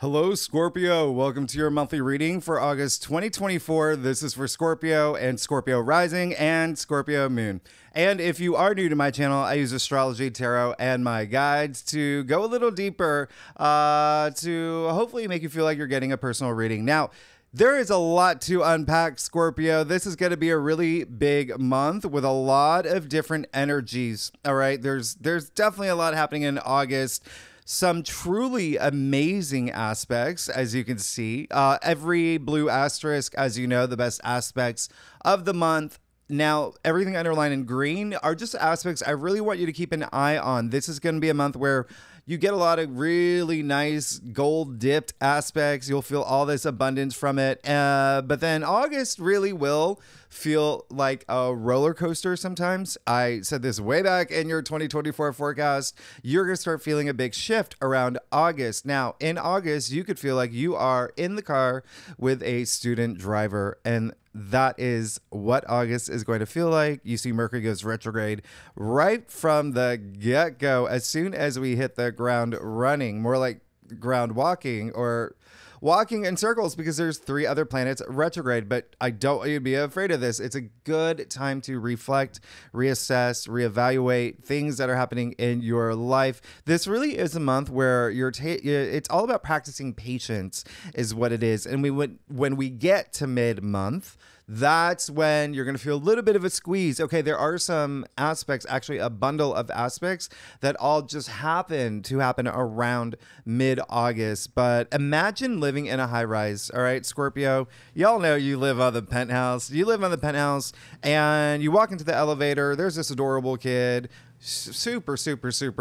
Hello, Scorpio. Welcome to your monthly reading for August 2024. This is for Scorpio and Scorpio rising and Scorpio moon. And if you are new to my channel, I use astrology, tarot, and my guides to go a little deeper to hopefully make you feel like you're getting a personal reading. Now, there is a lot to unpack, Scorpio. This is going to be a really big month with a lot of different energies. All right, there's definitely a lot happening in August. Some truly amazing aspects, as you can see. Every blue asterisk, as you know, the best aspects of the month. Now, everything underlined in green are just aspects I really want you to keep an eye on. This is going to be a month where you get a lot of really nice gold dipped aspects. You'll feel all this abundance from it. But then August really will feel like a roller coaster sometimes. I said this way back in your 2024 forecast. You're going to start feeling a big shift around August. Now, in August, you could feel like you are in the car with a student driver, and that is what August is going to feel like. You see Mercury goes retrograde right from the get-go as soon as we hit the ground running, more like ground walking or walking in circles, because there's 3 other planets retrograde. But I don't want you to be afraid of this. It's a good time to reflect, reassess, reevaluate things that are happening in your life. This really is a month where it's all about practicing patience is what it is. And when we get to mid-month, that's when you're going to feel a little bit of a squeeze. Okay, there are some aspects, actually a bundle of aspects that all just happen around mid-August. But imagine living in a high-rise, all right, Scorpio? Y'all know you live on the penthouse. You live on the penthouse and you walk into the elevator. There's this adorable kid, super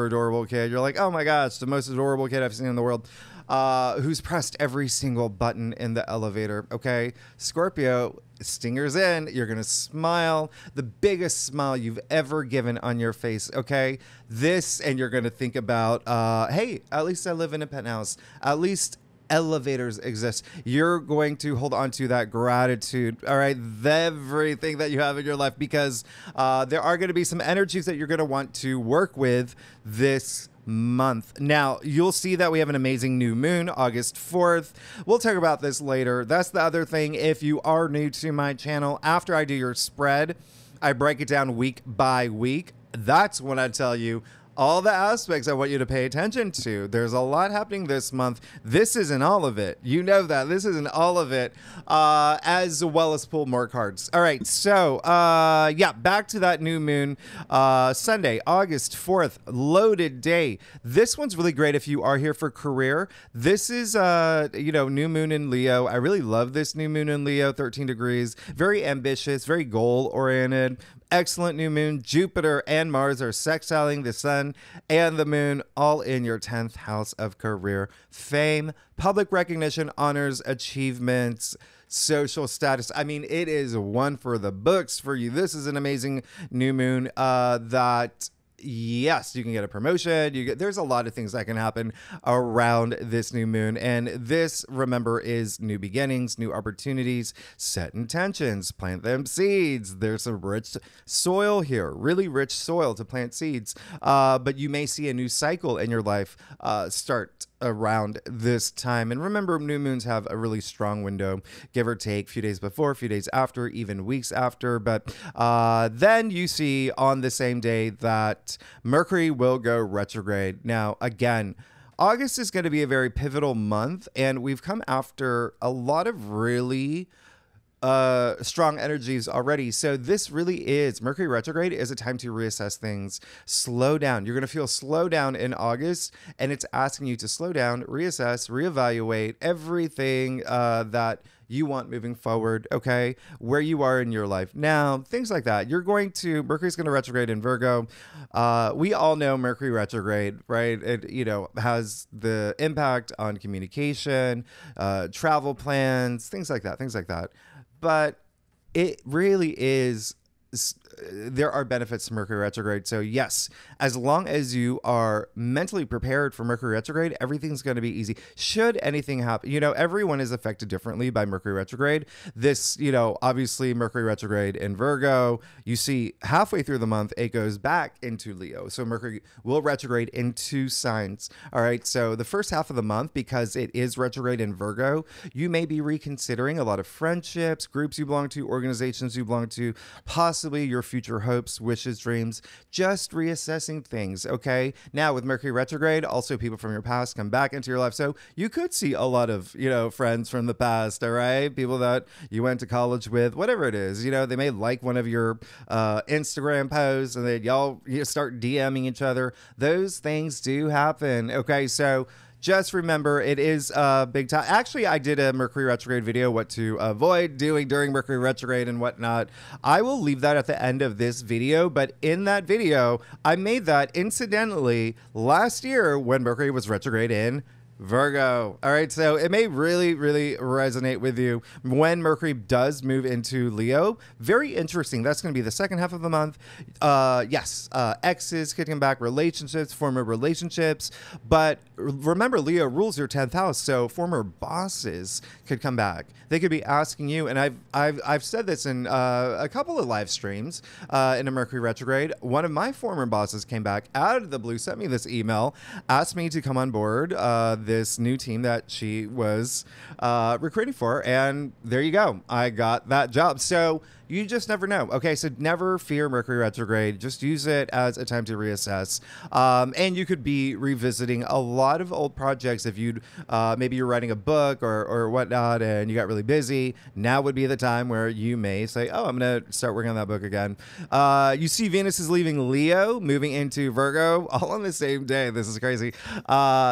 adorable kid. You're like, oh my gosh, the most adorable kid I've seen in the world. Who's pressed every single button in the elevator. Okay, Scorpio, stingers in. You're gonna smile, the biggest smile you've ever given on your face. Okay, and you're gonna think about, hey, at least I live in a penthouse. At least elevators exist. You're going to hold on to that gratitude, all right, everything that you have in your life, because there are going to be some energies that you're going to want to work with this month. Now, you'll see that we have an amazing new moon, August 4th. We'll talk about this later. That's the other thing. If you are new to my channel, after I do your spread, I break it down week by week. That's when I tell you all the aspects I want you to pay attention to. There's a lot happening this month. This isn't all of it. You know that. This isn't all of it, as well as pull more cards. All right, so, yeah, back to that new moon. Sunday, August 4th, loaded day. This one's really great if you are here for career. This is, new moon in Leo. I really love this new moon in Leo, 13 degrees. Very ambitious, very goal-oriented. Excellent new moon. Jupiter and Mars are sextiling the sun and the moon, all in your 10th house of career, fame, public recognition, honors, achievements, social status. I mean, it is one for the books for you. This is an amazing new moon that, yes, you can get a promotion. There's a lot of things that can happen around this new moon. And this, remember, is new beginnings, new opportunities, set intentions, plant them seeds. There's some rich soil here, really rich soil to plant seeds. But you may see a new cycle in your life start around this time. And remember, new moons have a really strong window, give or take, a few days before, a few days after, even weeks after. But then you see on the same day that Mercury will go retrograde. Now, again, August is going to be a very pivotal month, and we've come after a lot of really strong energies already. So this really is, Mercury retrograde is a time to reassess things, slow down. You're going to feel slow down in August, and it's asking you to slow down, reassess, reevaluate everything that you want moving forward, okay, where you are in your life now, things like that. Mercury's going to retrograde in Virgo. We all know Mercury retrograde, right? It, has the impact on communication, travel plans, things like that. But it really is there are benefits to Mercury retrograde. So yes, as long as you are mentally prepared for Mercury retrograde, everything's going to be easy. Should anything happen, everyone is affected differently by Mercury retrograde. This, obviously Mercury retrograde in Virgo, you see halfway through the month, it goes back into Leo. So Mercury will retrograde into signs. All right. So the first half of the month, because it is retrograde in Virgo, you may be reconsidering a lot of friendships, groups you belong to, organizations you belong to, possibly your future hopes, wishes, dreams, just reassessing things. Okay. Now with Mercury retrograde, also people from your past come back into your life. So you could see a lot of, friends from the past. All right. People that you went to college with, whatever it is, they may like one of your Instagram posts and then y'all start DMing each other. Those things do happen. Okay. So just remember, it is a big time. Actually, I did a Mercury retrograde video, what to avoid doing during Mercury retrograde and whatnot. I will leave that at the end of this video. But in that video, I made that incidentally last year when Mercury was retrograde in Virgo. All right. So it may really, really resonate with you when Mercury does move into Leo. Very interesting. That's going to be the second half of the month. Yes. Exes could come back, relationships, former relationships. But remember, Leo rules your 10th house. So former bosses could come back. They could be asking you. And I've said this in a couple of live streams in a Mercury retrograde. One of my former bosses came back out of the blue, sent me this email, asked me to come on board this new team that she was recruiting for. And there you go. I got that job. So you just never know. Okay, so never fear Mercury retrograde. Just use it as a time to reassess. And you could be revisiting a lot of old projects if you'd, maybe you're writing a book or whatnot and you got really busy. Now would be the time where you may say, oh, I'm going to start working on that book again. You see Venus is leaving Leo, moving into Virgo, all on the same day. This is crazy.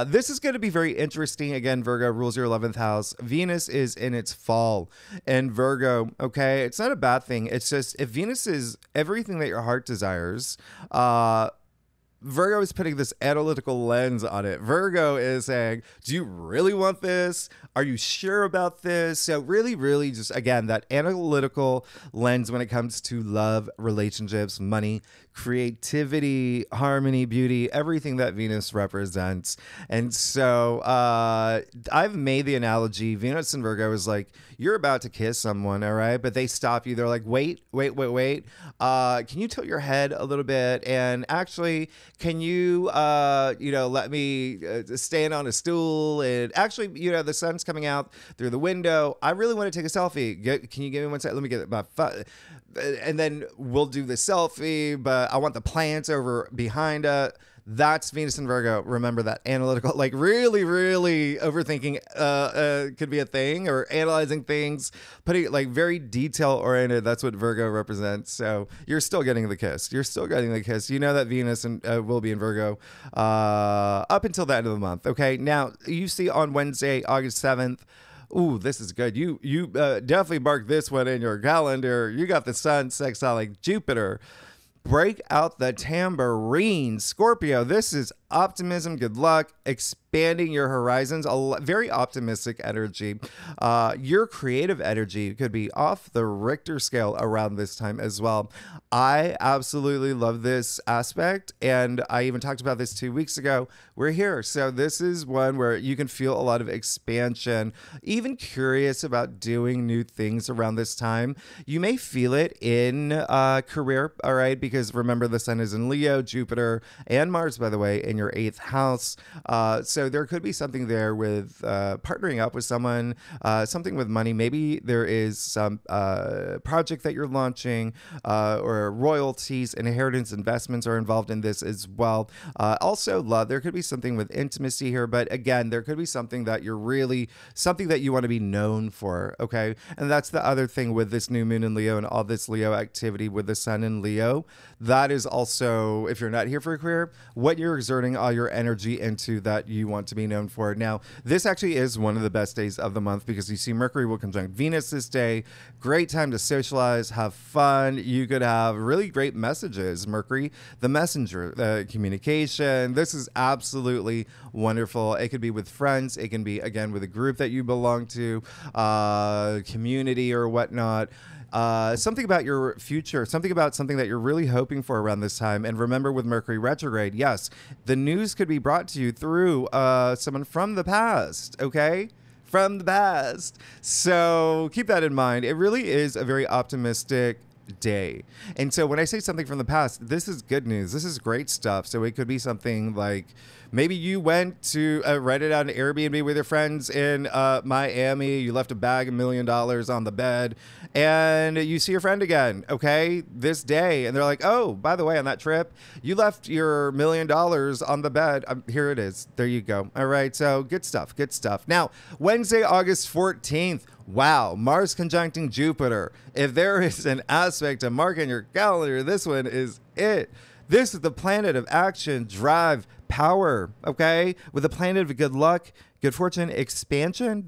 This is going to be very interesting. Again, Virgo rules your 11th house. Venus is in its fall in Virgo. Okay, it's not a bad thing. It's just if Venus is everything that your heart desires, Virgo is putting this analytical lens on it. Virgo is saying, do you really want this? Are you sure about this? So really, really just, again, that analytical lens when it comes to love, relationships, money, creativity, harmony, beauty, everything that Venus represents. And so I've made the analogy, Venus and Virgo is like, you're about to kiss someone, all right? But they stop you. They're like, wait. Can you tilt your head a little bit? And actually, can you, let me stand on a stool? And actually, the sun's coming out through the window. I really want to take a selfie. Can you give me one second? Let me get my phone. And then we'll do the selfie, but I want the plants over behind it. That's Venus and Virgo. Remember that analytical, like really, really overthinking could be a thing, or analyzing things, putting it like very detail oriented. That's what Virgo represents. So you're still getting the kiss. You're still getting the kiss. You know that Venus will be in Virgo up until the end of the month. Okay. Now you see on Wednesday, August 7th. Ooh, this is good. You definitely mark this one in your calendar. You got the sun sextiling Jupiter. Break out the tambourine, Scorpio. This is optimism, good luck, expanding your horizons, very optimistic energy. Your creative energy could be off the Richter scale around this time as well. I absolutely love this aspect, and I even talked about this 2 weeks ago. We're here. So this is one where you can feel a lot of expansion, even curious about doing new things around this time. You may feel it in career, all right, because remember the sun is in Leo, Jupiter, and Mars, by the way, in your 8th house. So there could be something there with partnering up with someone, something with money. Maybe there is some project that you're launching, or royalties, inheritance, investments are involved in this as well. Also love, there could be something with intimacy here, but again, there could be something that something that you want to be known for. Okay. And that's the other thing with this new moon in Leo and all this Leo activity with the sun in Leo. That is also, if you're not here for a career, what you're exerting all your energy into that you want to be known for. Now, this actually is one of the best days of the month because you see Mercury will conjunct Venus this day. Great time to socialize, have fun. You could have really great messages. Mercury, the messenger, communication. This is absolutely wonderful. It could be with friends. It can be, again, with a group that you belong to, community or whatnot. something about your future, something that you're really hoping for around this time. And remember, with Mercury retrograde, yes, the news could be brought to you through someone from the past, okay? From the past. So keep that in mind. It really is a very optimistic day. And so when I say something from the past, this is good news. This is great stuff. So it could be something like maybe you went to rented out an Airbnb with your friends in Miami. You left a bag of $1 million on the bed and you see your friend again, okay, this day. And they're like, oh, by the way, on that trip, you left your $1 million on the bed. Here it is. There you go. All right. So good stuff. Good stuff. Now, Wednesday, August 14th. Wow, Mars conjuncting Jupiter. If there is an aspect to mark in your calendar, this one is it. This is the planet of action, drive, power, okay? With the planet of good luck, good fortune, expansion.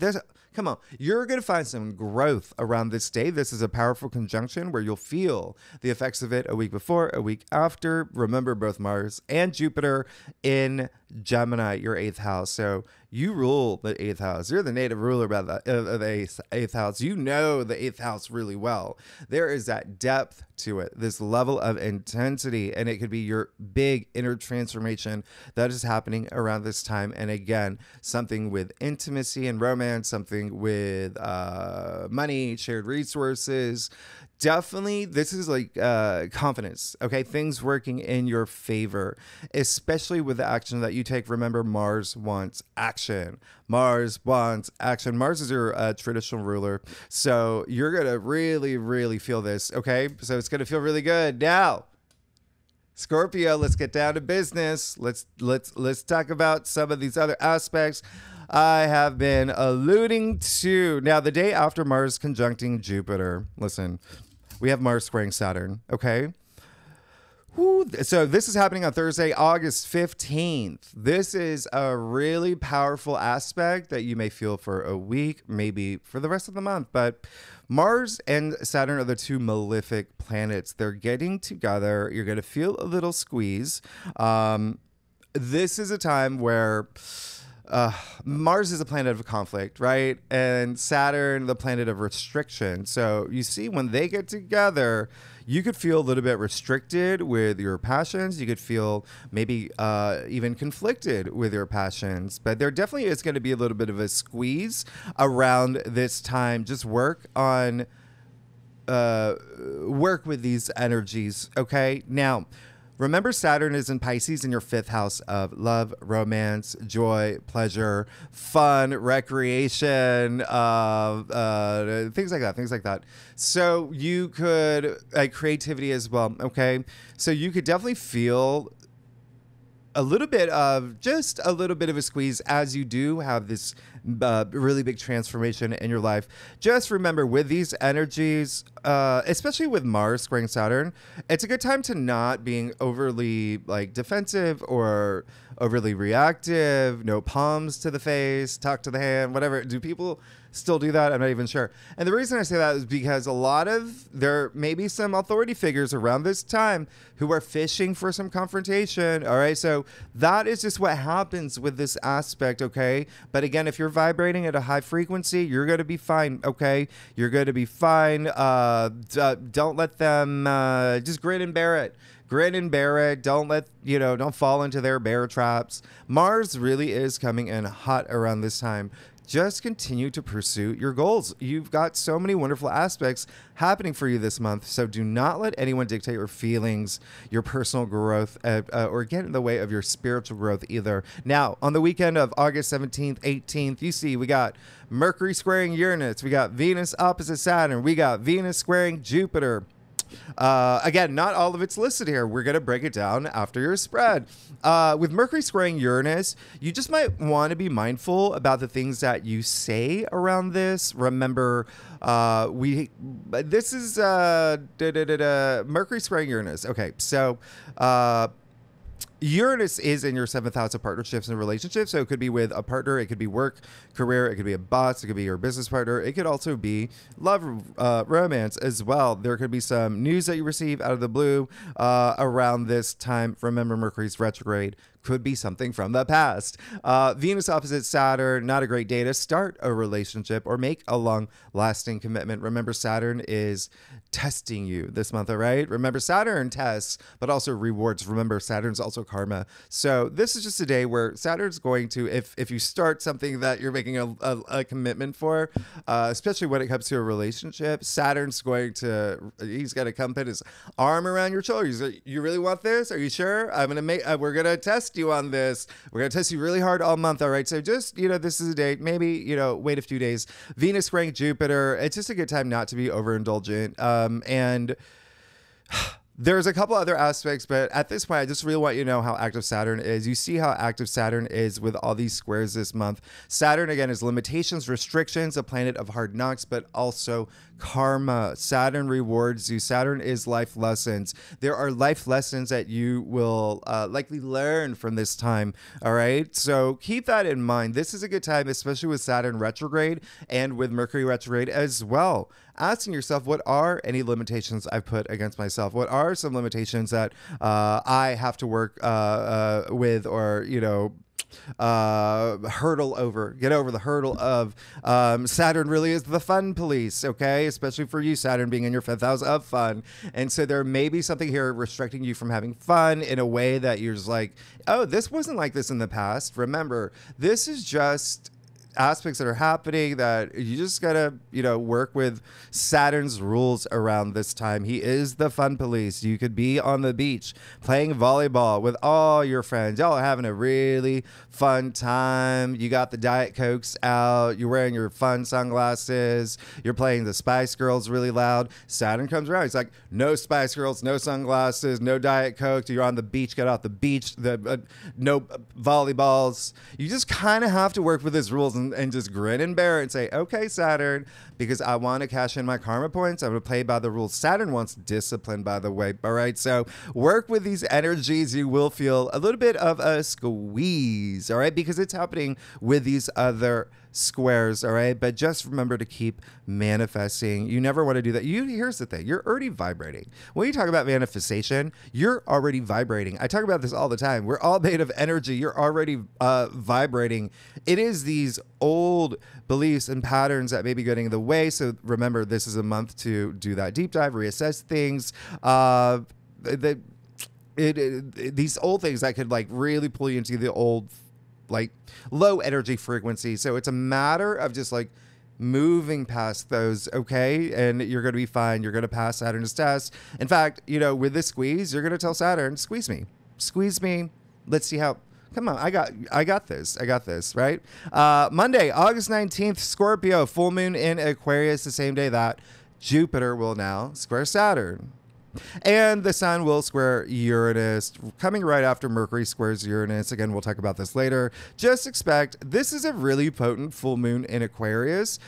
Come on, you're going to find some growth around this day. This is a powerful conjunction where you'll feel the effects of it a week before, a week after. Remember, both Mars and Jupiter in Gemini, your 8th house. So you rule the 8th house. You're the native ruler of the 8th house. You know the 8th house really well. There is that depth to it, this level of intensity, and it could be your big inner transformation that is happening around this time. And again, something with intimacy and romance, something with money, shared resources. Definitely, this is like confidence, okay? Things working in your favor, especially with the action that you take. Remember, Mars wants action. Mars wants action. Mars is your traditional ruler, so you're going to really, really feel this, okay? So it's going to feel really good. Now, Scorpio, let's get down to business. Let's talk about some of these other aspects I have been alluding to. Now, the day after Mars conjuncting Jupiter, listen, we have Mars squaring Saturn, okay? Woo. So this is happening on Thursday, August 15th. This is a really powerful aspect that you may feel for a week, maybe for the rest of the month. But Mars and Saturn are the two malefic planets. They're getting together. You're going to feel a little squeeze. This is a time where Mars is a planet of conflict, right? And Saturn, the planet of restriction. So you see, when they get together, you could feel a little bit restricted with your passions. You could feel maybe even conflicted with your passions. But there definitely is going to be a little bit of a squeeze around this time. Just work with these energies, okay? Now, remember, Saturn is in Pisces in your 5th house of love, romance, joy, pleasure, fun, recreation, things like that. So you could, creativity as well, okay? So you could definitely feel a little bit of a squeeze as you do have this really big transformation in your life. Just remember, with these energies, especially with Mars squaring Saturn, it's a good time to not being overly defensive or overly reactive. No palms to the face, talk to the hand, whatever. Do people still do that? I'm not even sure. And the reason I say that is because there may be some authority figures around this time who are fishing for some confrontation. All right. So that is just what happens with this aspect. Okay. But again, if you're vibrating at a high frequency, you're going to be fine. Okay. You're going to be fine. Don't let them, just grin and bear it. Grin and bear it. Don't fall into their bear traps. Mars really is coming in hot around this time. Just continue to pursue your goals. You've got so many wonderful aspects happening for you this month. So do not let anyone dictate your feelings, your personal growth, or get in the way of your spiritual growth either. Now, on the weekend of August 17th, 18th, you see we got Mercury squaring Uranus. We got Venus opposite Saturn. We got Venus squaring Jupiter. Again, not all of it's listed here. We're going to break it down after your spread. With Mercury squaring Uranus, you just might want to be mindful about the things that you say around this. Remember, this is Mercury squaring Uranus. Okay, so Uranus is in your 7th house of partnerships and relationships. So it could be with a partner, it could be work, career, it could be a boss, it could be your business partner. It could also be love, romance as well. There could be some news that you receive out of the blue around this time. Remember, Mercury's retrograde could be something from the past. Venus opposite Saturn, not a great day to start a relationship or make a long-lasting commitment. Remember, Saturn is testing you this month, all right? Remember, Saturn tests, but also rewards. Remember, Saturn's also karma. So this is just a day where Saturn's going to, if you start something that you're making a commitment for, especially when it comes to a relationship, Saturn's going to, he's going to come put his arm around your shoulder. He's like, you really want this? Are you sure? We're going to test you on this. We're going to test you really hard all month, all right? So just, this is a day, maybe, wait a few days. Venus squaring Jupiter. It's just a good time not to be overindulgent. And there's a couple other aspects, but at this point, I just really want you to know how active Saturn is. You see how active Saturn is with all these squares this month. Saturn, again, is limitations, restrictions, a planet of hard knocks, but also karma. Saturn rewards you. Saturn is life lessons. There are life lessons that you will likely learn from this time, all right? So keep that in mind. This is a good time, especially with Saturn retrograde and with Mercury retrograde as well. Asking yourself, what are any limitations I've put against myself? What are some limitations that I have to work with, or, hurdle over, get over the hurdle of Saturn really is the fun police, okay? Especially for you, Saturn being in your 5th house of fun. And so there may be something here restricting you from having fun in a way that you're just like, oh, this wasn't like this in the past. Remember, this is just aspects that are happening that you just gotta, work with Saturn's rules around this time. He is the fun police. You could be on the beach playing volleyball with all your friends. Y'all are having a really fun time. You got the Diet Cokes out. You're wearing your fun sunglasses. You're playing the Spice Girls really loud. Saturn comes around. He's like, no Spice Girls, no sunglasses, no Diet Coke. You're on the beach. Get off the beach. No volleyballs. You just kind of have to work with his rules and just grin and bear it and say, okay, Saturn, because I want to cash in my karma points. I'm going to play by the rules. Saturn wants discipline, by the way. All right. So work with these energies. You will feel a little bit of a squeeze. All right. Because it's happening with these other squares. All right. But just remember to keep manifesting. You never want to do that. Here's the thing. You're already vibrating. When you talk about manifestation, you're already vibrating. I talk about this all the time. We're all made of energy. You're already vibrating. It is these old beliefs and patterns that may be getting in the way. So remember, this is a month to do that deep dive, reassess things. These old things that could really pull you into the old, low energy frequency. So it's a matter of just moving past those, okay? And you're going to be fine. You're going to pass Saturn's test. In fact, with this squeeze, you're going to tell Saturn, squeeze me. Squeeze me. Let's see how. Come on, I got this. I got this, right? Monday, August 19th, Scorpio, full moon in Aquarius, the same day that Jupiter will now square Saturn. And the sun will square Uranus, coming right after Mercury squares Uranus. Again, we'll talk about this later. Just expect, this is a really potent full moon in Aquarius.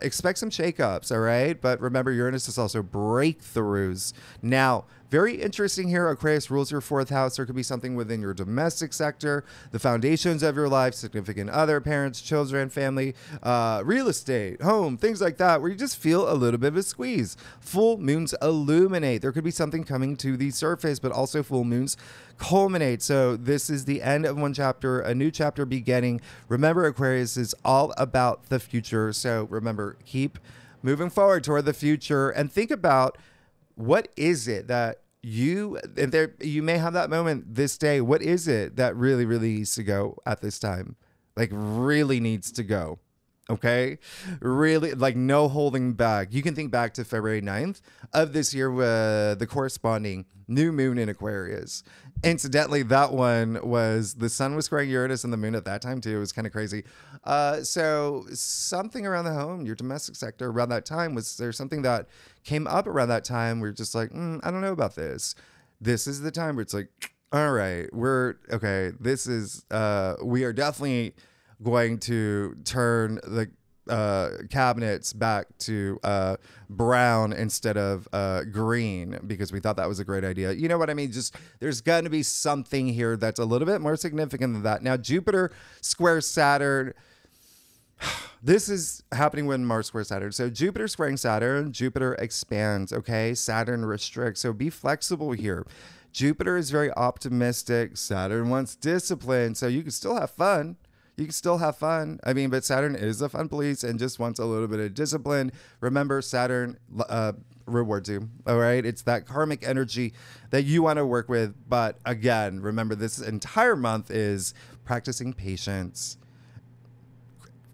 Expect some shakeups, all right? But remember, Uranus is also breakthroughs. Now, very interesting here. Aquarius rules your 4th house. There could be something within your domestic sector, the foundations of your life, significant other, parents, children, family, real estate, home, things like that, where you just feel a little bit of a squeeze. Full moons illuminate. There could be something coming to the surface, but also full moons culminate. So this is the end of one chapter, a new chapter beginning. Remember, Aquarius is all about the future. So remember, keep moving forward toward the future and think about, what is it that you may have that moment this day. What is it that really, really needs to go at this time? Really needs to go. Okay? Really, no holding back. You can think back to February 9th of this year with the corresponding new moon in Aquarius. Incidentally, that one was, the sun was squaring Uranus and the moon at that time too. It was kind of crazy. So something around the home, your domestic sector around that time, was there something that came up around that time? We're just I don't know about this. This is the time where it's all right, this is, we are definitely going to turn the cabinets back to brown instead of green, because we thought that was a great idea. You know what I mean? Just, there's going to be something here that's a little bit more significant than that. Now, Jupiter squares Saturn. This is happening when Mars squares Saturn. So Jupiter squaring Saturn, Jupiter expands, okay? Saturn restricts. So be flexible here. Jupiter is very optimistic. Saturn wants discipline. So you can still have fun. You can still have fun. I mean, but Saturn is a fun police and just wants a little bit of discipline. Remember, Saturn rewards you. All right. It's that karmic energy that you want to work with. But again, remember, this entire month is practicing patience,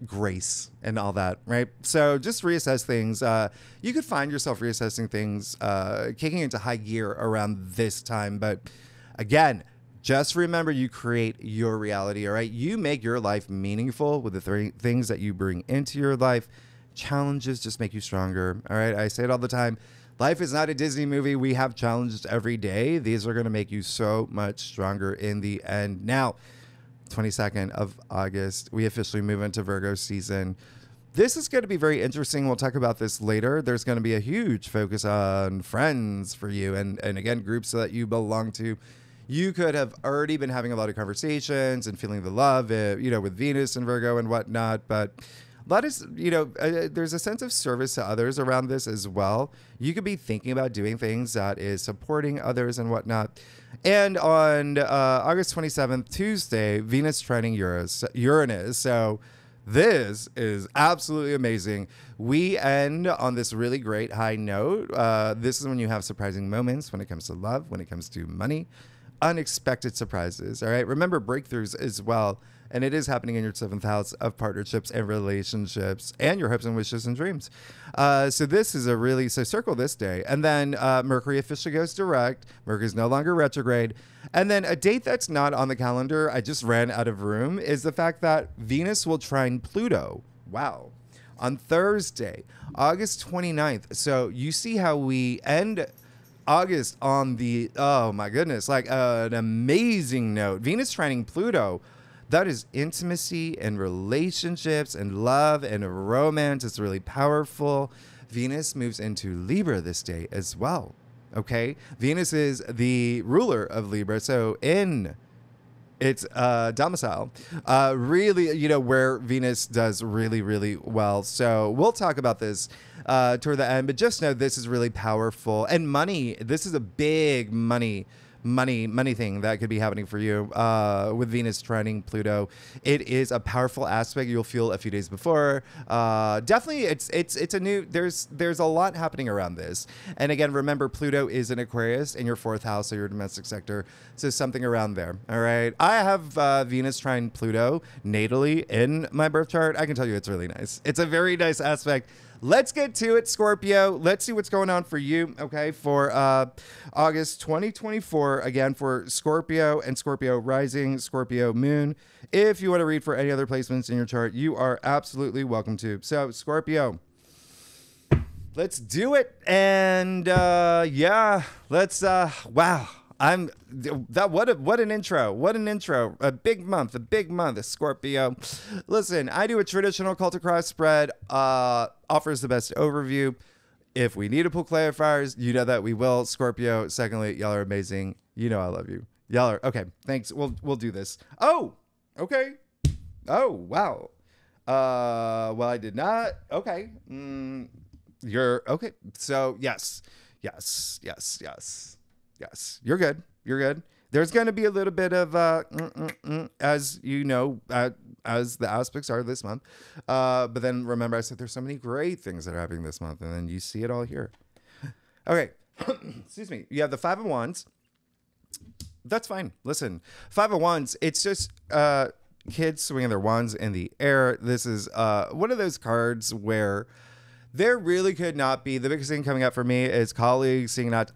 grace, and all that. Right. So just reassess things. You could find yourself reassessing things, kicking into high gear around this time. But again, just remember, you create your reality, all right? You make your life meaningful with the three things that you bring into your life. Challenges just make you stronger, all right? I say it all the time. Life is not a Disney movie. We have challenges every day. These are going to make you so much stronger in the end. Now, 22nd of August, we officially move into Virgo season. This is going to be very interesting. We'll talk about this later. There's going to be a huge focus on friends for you and again, groups that you belong to. You could have already been having a lot of conversations and feeling the love, with Venus and Virgo and whatnot. But there's a sense of service to others around this as well. You could be thinking about doing things that is supporting others and whatnot. And on August 27th, Tuesday, Venus trining Uranus. So this is absolutely amazing. We end on this really great high note. This is when you have surprising moments when it comes to love, when it comes to money. Unexpected surprises. All right. Remember breakthroughs as well. And it is happening in your 7th house of partnerships and relationships and your hopes and wishes and dreams. So this is so circle this day. And then Mercury officially goes direct. Mercury is no longer retrograde. And then a date that's not on the calendar, I just ran out of room, is the fact that Venus will trine Pluto. Wow. On Thursday, August 29th. So you see how we end August on oh my goodness, like an amazing note. Venus trining Pluto, that is intimacy and relationships and love and romance. It's really powerful. Venus moves into Libra this day as well. Okay. Venus is the ruler of Libra. So in its domicile, really, where Venus does really, really well. So we'll talk about this toward the end, but just know this is really powerful. And money, this is a big money thing that could be happening for you with Venus trining Pluto. It is a powerful aspect you'll feel a few days before. Definitely, it's a new. There's a lot happening around this. And again, remember, Pluto is in Aquarius in your 4th house, so your domestic sector. So something around there. All right. I have Venus trine Pluto natally in my birth chart. I can tell you it's really nice. It's a very nice aspect. Let's get to it, Scorpio. Let's see what's going on for you, okay, for August 2024. Again, for Scorpio and Scorpio rising, Scorpio moon. If you want to read for any other placements in your chart, you are absolutely welcome to. So, Scorpio, let's do it. And let's, wow. What an intro. A big month, Scorpio. Listen, I do a traditional cult across spread, offers the best overview. If we need to pull clarifiers, you know that we will. Scorpio, secondly, y'all are amazing. You know I love you. Y'all are okay. Thanks. We'll do this. Oh, okay. Oh, wow. Well, I did not. Okay. You're okay. So yes. Yes, you're good. There's going to be a little bit of, as you know, as the aspects are this month. But then remember, I said there's so many great things that are happening this month, and then you see it all here. Okay, excuse me. You have the 5 of Wands. That's fine. Listen, 5 of Wands, it's just kids swinging their wands in the air. This is one of those cards where there really could not be. The biggest thing coming up for me is colleagues not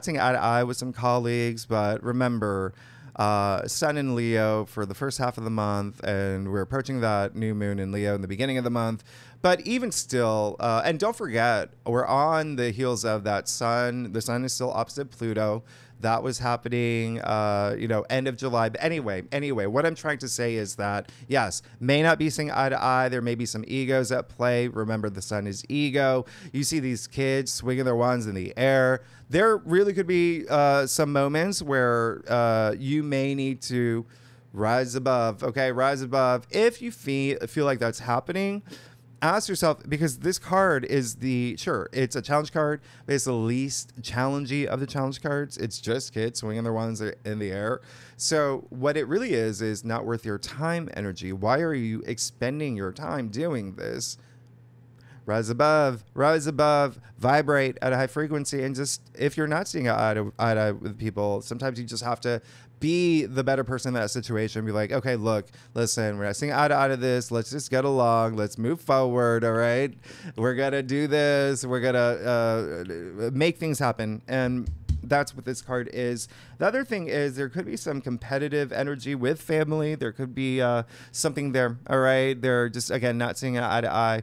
seeing eye to eye with some colleagues. But remember, Sun in Leo for the first half of the month, and we're approaching that new moon in Leo in the beginning of the month. But even still, and don't forget, we're on the heels of that Sun. The Sun is still opposite Pluto. That was happening, end of July. But anyway, what I'm trying to say is that, yes, may not be seeing eye to eye. There may be some egos at play. Remember, the Sun is ego. You see these kids swinging their wands in the air. There really could be some moments where you may need to rise above. Okay, rise above. If you feel like that's happening, ask yourself, because this card is it's a challenge card, but it's the least challenging of the challenge cards. It's just kids swinging their wands in the air. So what it really is not worth your time energy. Why are you expending your time doing this? Rise above, vibrate at a high frequency. And just, if you're not seeing eye to eye with people, sometimes you just have to be the better person in that situation. Be like, okay, look, listen, we're not seeing eye to eye to this. Let's just get along. Let's move forward. All right. We're going to do this. We're going to make things happen. And that's what this card is. The other thing is there could be some competitive energy with family. There could be something there. All right. They're just, again, not seeing eye to eye.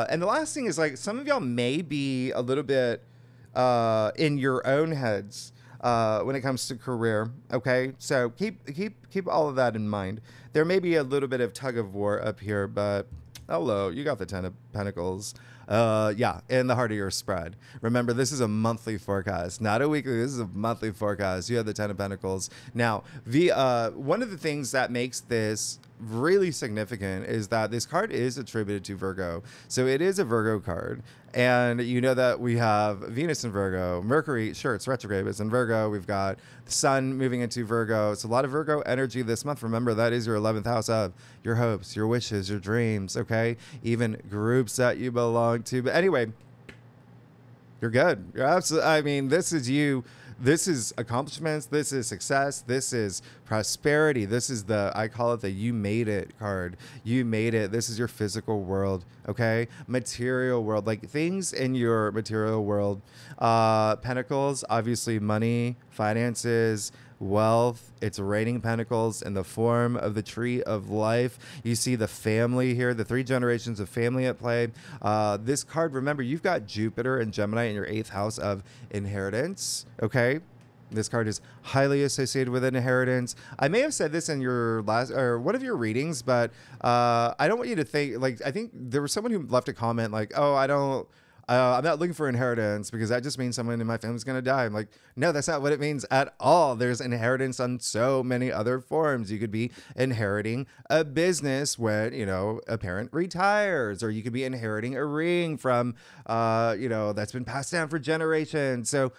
And the last thing is, like, some of y'all may be a little bit in your own heads when it comes to career. Okay. So keep all of that in mind. There may be a little bit of tug of war up here, but hello, you got the 10 of Pentacles. Yeah, in the heart of your spread. Remember, this is a monthly forecast, not a weekly. This is a monthly forecast. You have the 10 of Pentacles. Now, one of the things that makes this really significant is that this card is attributed to Virgo. So it is a Virgo card. And you know that we have Venus in Virgo, Mercury, sure, it's retrograde, but it's in Virgo. We've got the Sun moving into Virgo. It's a lot of Virgo energy this month. Remember, that is your 11th house of your hopes, your wishes, your dreams, okay? Even groups that you belong to. But anyway, you're good. You're absolutely, I mean, this is you. This is accomplishments. This is success. This is prosperity. This is I call it the you made it card. You made it. This is your physical world. Okay. Material world, like things in your material world. Pentacles, obviously money, finances, wealth. It's raining pentacles in the form of the tree of life. You see the family here, the 3 generations of family at play. This card, remember, you've got Jupiter and Gemini in your 8th house of inheritance. Okay. This card is highly associated with inheritance. I may have said this in your last or one of your readings, but I don't want you to think, like, I think there was someone who left a comment like, oh, I'm not looking for inheritance because that just means someone in my family's going to die. I'm like, no, that's not what it means at all. There's inheritance on so many other forms. You could be inheriting a business when, a parent retires, or you could be inheriting a ring from, that's been passed down for generations. So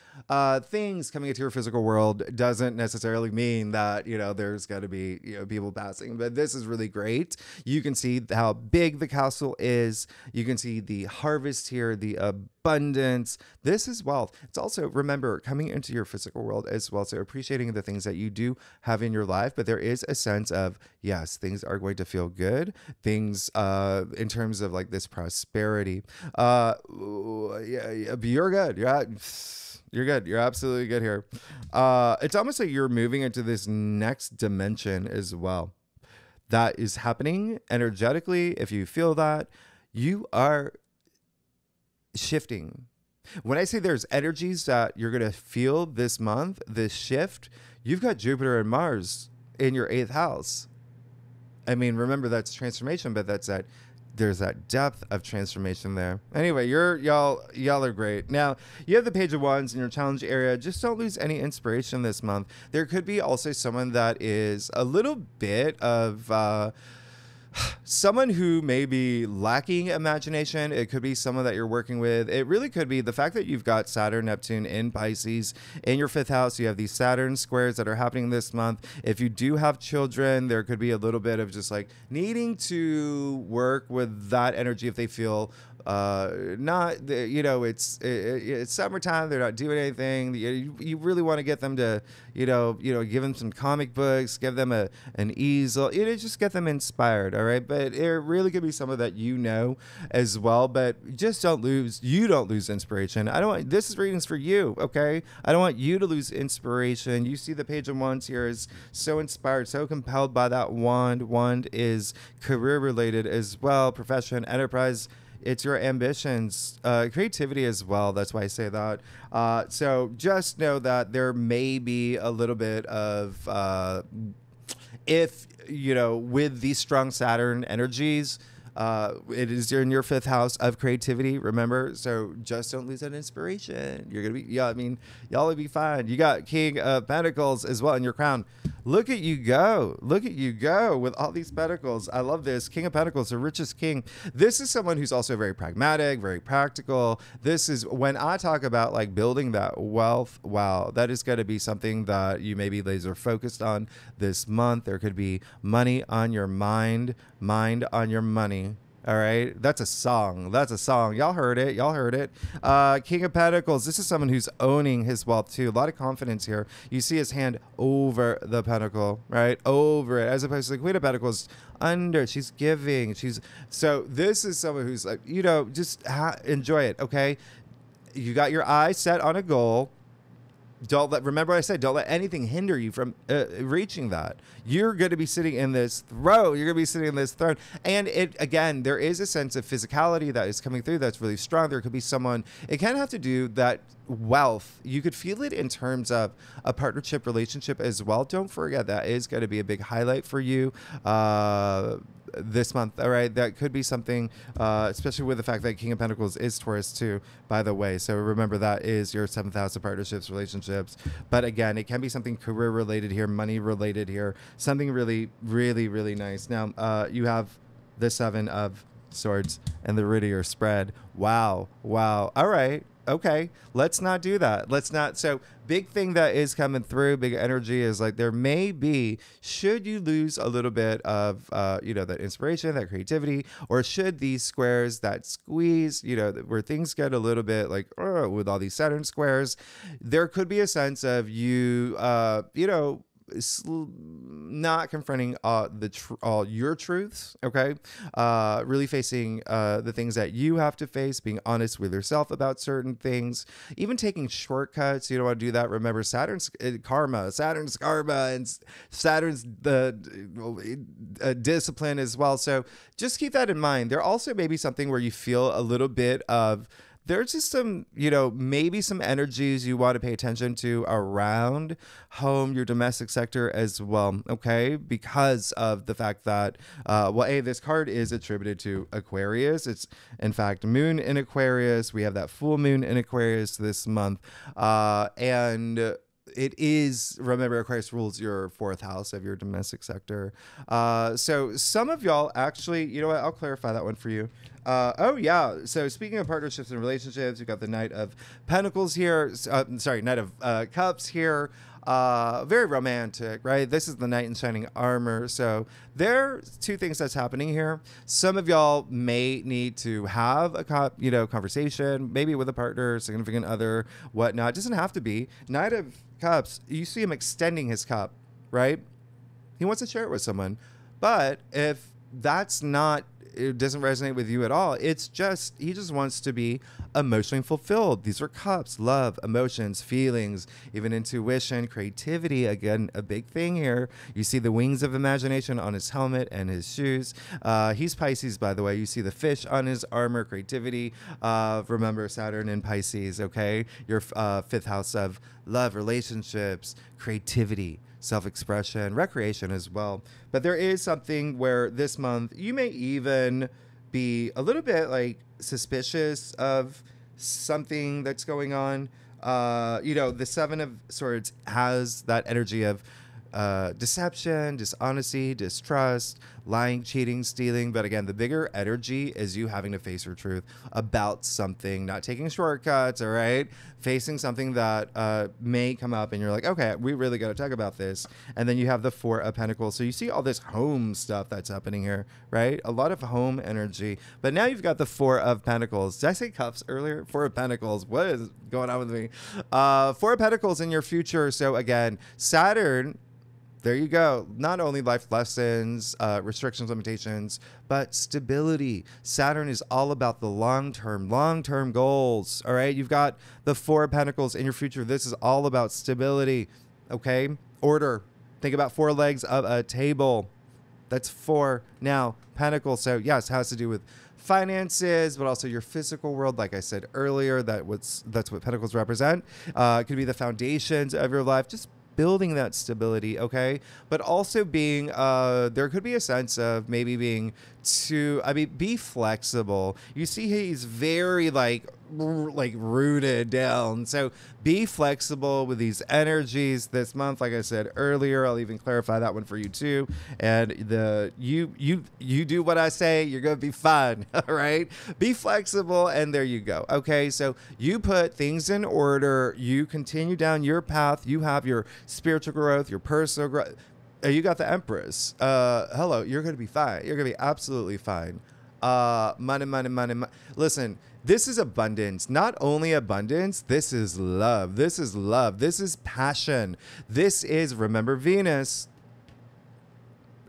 things coming into your physical world doesn't necessarily mean that, there's going to be, people passing. But this is really great. You can see how big the castle is. You can see the harvest here, the abundance. This is wealth. It's also, remember, coming into your physical world as well. So appreciating the things that you do have in your life, but there is a sense of, yes, things are going to feel good. Things in terms of like this prosperity. Yeah, you're good. You're good. You're absolutely good here. It's almost like you're moving into this next dimension as well. That is happening energetically. If you feel that, you are shifting. When I say there's energies that you're going to feel this month, this shift, you've got Jupiter and Mars in your 8th house. I mean, remember, that's transformation, but there's that depth of transformation there. Anyway, y'all are great. Now, you have the Page of Wands in your challenge area. Just don't lose any inspiration this month. There could be also someone that is a little bit of someone who may be lacking imagination. It could be someone that you're working with. It really could be the fact that you've got Saturn, Neptune in Pisces in your 5th house. You have these Saturn squares that are happening this month. If you do have children, there could be a little bit of just like needing to work with that energy if they feel it's summertime, they're not doing anything. You really want to get them to, give them some comic books, give them an easel, just get them inspired. All right. But it really could be someone that as well, but just don't lose inspiration. This is readings for you. Okay. I don't want you to lose inspiration. You see the Page of Wands here is so inspired, so compelled by that wand. Wand is career related as well, profession, enterprise. It's your ambitions, creativity as well. That's why I say that. So just know that there may be a little bit of, with these strong Saturn energies, it is in your 5th house of creativity, remember? So just don't lose that inspiration. You're going to be, y'all will be fine. You got King of Pentacles as well in your crown. Look at you go. Look at you go with all these pentacles. I love this. King of Pentacles, the richest king. This is someone who's also very pragmatic, very practical. This is when I talk about like building that wealth. Wow, that is going to be something that you may be laser focused on this month. There could be money on your mind, mind on your money. All right. That's a song. That's a song. Y'all heard it. Y'all heard it. King of Pentacles. This is someone who's owning his wealth too. A lot of confidence here. You see his hand over the pentacle, right? Over it. As opposed to the Queen of Pentacles under. She's giving. So this is someone who's like, you know, just enjoy it. Okay. You got your eyes set on a goal. Remember what I said, don't let anything hinder you from reaching that. You're going to be sitting in this throne. You're going to be sitting in this throne. And again, there is a sense of physicality that is coming through that's really strong. There could be someone, it can have to do that wealth. You could feel it in terms of a partnership relationship as well. Don't forget that is going to be a big highlight for you this month. All right. That could be something, especially with the fact that King of Pentacles is Taurus too, by the way. So remember that is your 7th house of partnerships, relationships. But again, it can be something career related here, money related here, something really, really, really nice. Now, you have the 7 of Swords and the Ritter spread. Wow. Wow. All right. Okay, let's not do that. Let's not. So big thing that is coming through, big energy is like there may be, should you lose a little bit of, you know, that inspiration, that creativity, or should these squares that squeeze, you know, where things get a little bit like, with all these Saturn squares, there could be a sense of you, you know, not confronting all your truths, okay? Really facing the things that you have to face, being honest with yourself about certain things, even taking shortcuts. You don't want to do that. Remember, Saturn's karma, and Saturn's the discipline as well. So just keep that in mind. There also may be something where you feel a little bit of, there's just some, you know, maybe some energies you want to pay attention to around home, your domestic sector as well, okay? Because of the fact that, this card is attributed to Aquarius. It's, in fact, moon in Aquarius. We have that full moon in Aquarius this month. And it is, remember, Aquarius rules your 4th house of your domestic sector. So some of y'all actually, you know what, I'll clarify that one for you. So speaking of partnerships and relationships, you've got the Knight of Pentacles here. Knight of Cups here. Very romantic, right? This is the Knight in Shining Armor. So there's 2 things that's happening here. Some of y'all may need to have a conversation, maybe with a partner, significant other, whatnot. It doesn't have to be. Knight of Cups, you see him extending his cup, right? He wants to share it with someone. But if that's not, it doesn't resonate with you at all, it's just, he just wants to be emotionally fulfilled. These are cups: love, emotions, feelings, even intuition, creativity. Again, a big thing here. You see the wings of imagination on his helmet and his shoes. He's Pisces, by the way. You see the fish on his armor, creativity. Remember, Saturn in Pisces, okay? Your 5th house of love, relationships, creativity, self-expression, recreation as well. But there is something where this month you may even be a little bit like suspicious of something that's going on. The 7 of Swords has that energy of deception, dishonesty, distrust, lying, cheating, stealing. But again, the bigger energy is you having to face your truth about something, not taking shortcuts, all right? Facing something that may come up and you're like, okay, we really got to talk about this. And then you have the 4 of Pentacles. So you see all this home stuff that's happening here, right? A lot of home energy. But now you've got the 4 of Pentacles. Did I say cups earlier? 4 of Pentacles. What is going on with me? 4 of Pentacles in your future. So again, Saturn, there you go. Not only life lessons, restrictions, limitations, but stability. Saturn is all about the long-term goals. All right. You've got the 4 of Pentacles in your future. This is all about stability. Okay. Order. Think about 4 legs of a table. That's 4 now. Pentacles. So yes, it has to do with finances, but also your physical world. Like I said earlier, that's what Pentacles represent. It could be the foundations of your life. Just building that stability, okay? But also being, there could be a sense of maybe being be flexible. You see he's very like like rooted down. So be flexible with these energies this month. Like I said earlier, I'll even clarify that one for you too. And you do what I say, you're gonna be fine. All right, be flexible, and there you go. Okay, so you put things in order, you continue down your path, you have your spiritual growth, your personal growth. You got the Empress. Hello, you're gonna be fine. You're gonna be absolutely fine. Money. Listen, this is abundance. Not only abundance, this is love. This is love. This is passion. This is, remember, Venus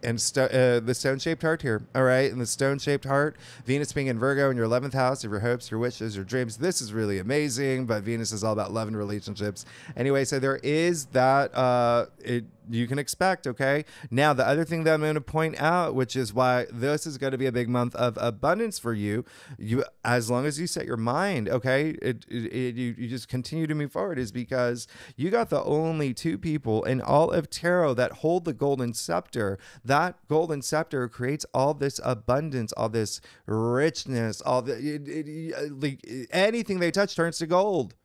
and the stone-shaped heart here. All right, and the stone-shaped heart, Venus being in Virgo in your 11th house of your hopes, your wishes, your dreams. This is really amazing, but Venus is all about love and relationships. Anyway, so there is that you can expect. Okay, now the other thing that I'm going to point out, which is why this is going to be a big month of abundance for you, as long as you set your mind, okay, you just continue to move forward, is because you got the only two people in all of tarot that hold the golden scepter. That golden scepter creates all this abundance, all this richness, all the anything they touch turns to gold.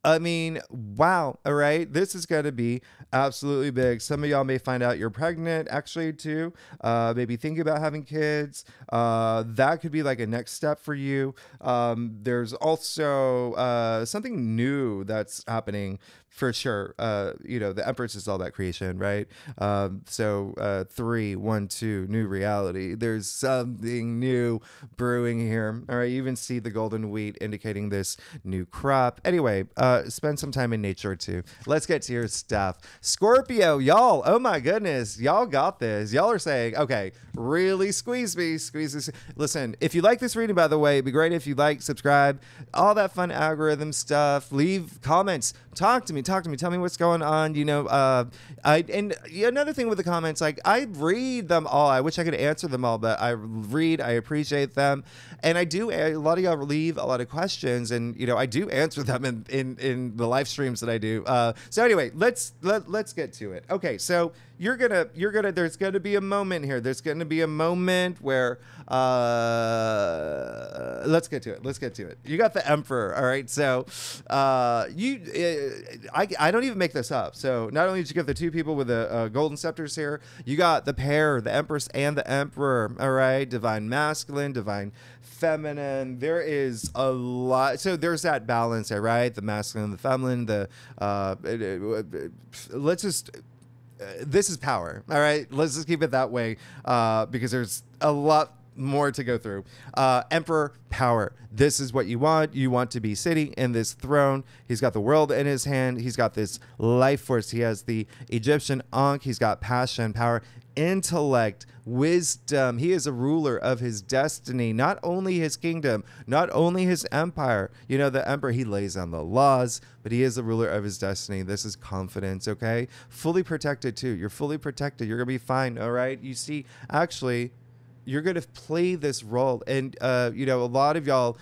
I mean, wow. All right. This is going to be absolutely big. Some of y'all may find out you're pregnant actually too. Maybe thinking about having kids. That could be like a next step for you. There's also something new that's happening for sure. The Empress is all that creation, right? So 3, 1, 2, new reality. There's something new brewing here. All right. You even see the golden wheat indicating this new crop. Anyway, spend some time in nature too. Let's get to your stuff. Scorpio, y'all, oh my goodness, y'all got this. Y'all are saying, okay, really squeeze me, squeeze this. Listen, if you like this reading, by the way, it'd be great if you like, subscribe, all that fun algorithm stuff, leave comments, talk to me, tell me what's going on. Another thing with the comments, like I read them all. I wish I could answer them all, but I appreciate them. And a lot of y'all leave a lot of questions, and I do answer them in the live streams that I do. So anyway, let's get to it. Okay, so there's gonna be a moment here. There's gonna be a moment where let's get to it. You got the Emperor. All right, so I don't even make this up. So not only did you get the two people with the golden scepters here, you got the pair, the Empress and the Emperor. All right, divine masculine, divine feminine. There is a lot. So there's that balance there, right? The masculine, the feminine. This is power. All right, let's just keep it that way, because there's a lot more to go through. Emperor, power. This is what you want. You want to be sitting in this throne. He's got the world in his hand. He's got this life force. He has the Egyptian Ankh. He's got passion, power, intellect, wisdom. He is a ruler of his destiny, not only his kingdom, not only his empire. The emperor, he lays down the laws, but he is the ruler of his destiny. This is confidence, okay? Fully protected too. You're fully protected. You're going to be fine, all right? You see, actually, you're going to play this role. And, a lot of y'all